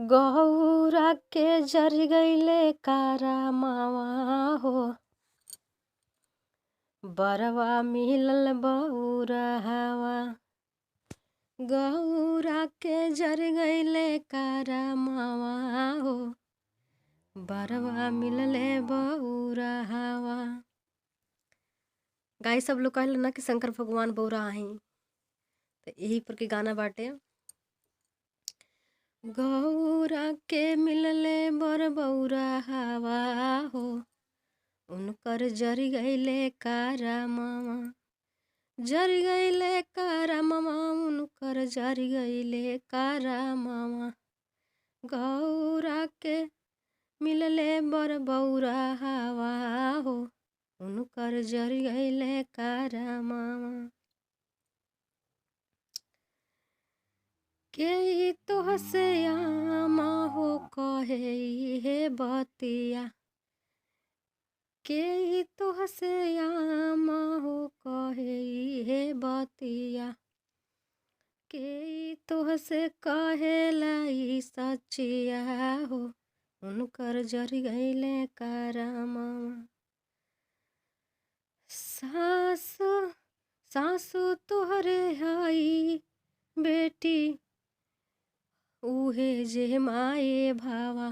गौरा के जर गईले कारा मावा हो, बरवा मिलल बौरहवा। गौरा के जर गईले कारा मावा हो, बरवा मिलले बौरहवा। गाई सब लोग कहल ना कि शंकर भगवान बौरा हैं, तो यही पर के गाना बाटे। गौरा के मिलले बर बौरहवा हो, उनकर जर गईले कारा मावा। जर गईले कारा मामा, उनकर जर गईले कारा मामा। गौरा के मिलले बर बौरहवा हो, उनकर जर गईले कारा मामा। के तो से आमा हो कहे हे बतिया, के तो से आमा हो कहे हे बतिया। के तो से कहेला ई सचिया हो, उनकर जर गईले कारा मामा। सासु सासु तोहरे हाई बेटी, उहे जे माए भावा।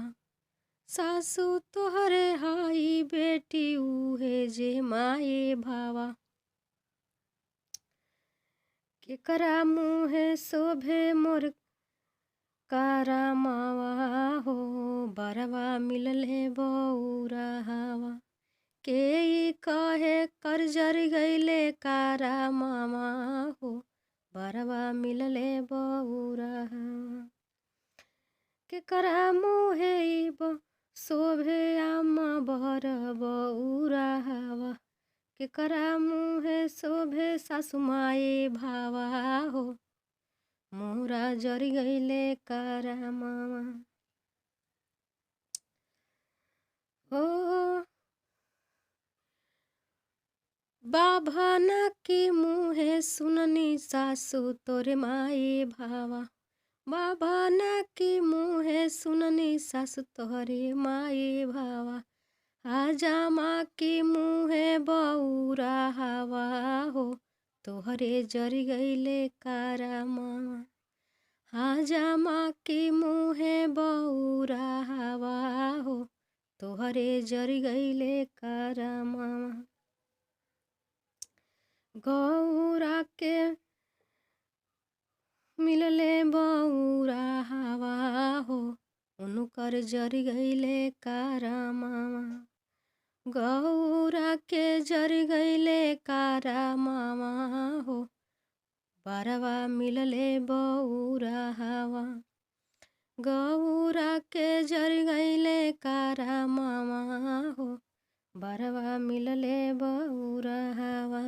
सासु तोहरे हाई बेटी, उहे जे माए भावा। केकरा मुँहे शोभे मोर कारा मावा हो, बरवा मिलले बौरहवा। के कहे कर जर गईले कारा मामा हो, बरवा मिलले बौरहवा। केकरा मुँहे शोभे आमा बर बौरहवा। केकरा मुँहे शोभे सासु माए भावा हो, मोरा जर गईले कारा मामा। हो बाभना की मुँहे सुननी सासु तोरे माए भावा। बाभना की मुँहे सुननी सासु तोहरे माए भावा। आजामा की मुँहे बौरहवा हो, तोहरे जर गईले कारा मामा। आजामा की मुँहे बौरहवा हो, तोहरे जर गईले कारा मामा। गौरा के मिलले बौरहवा हो, उनकर जर गईले कारा मामा। गौरा के जर गईले कारा मामा हो, बरवा मिलले बौरहवा। गौरा के जर गईले कारा मामा हो, बरवा मिलले बौरहवा।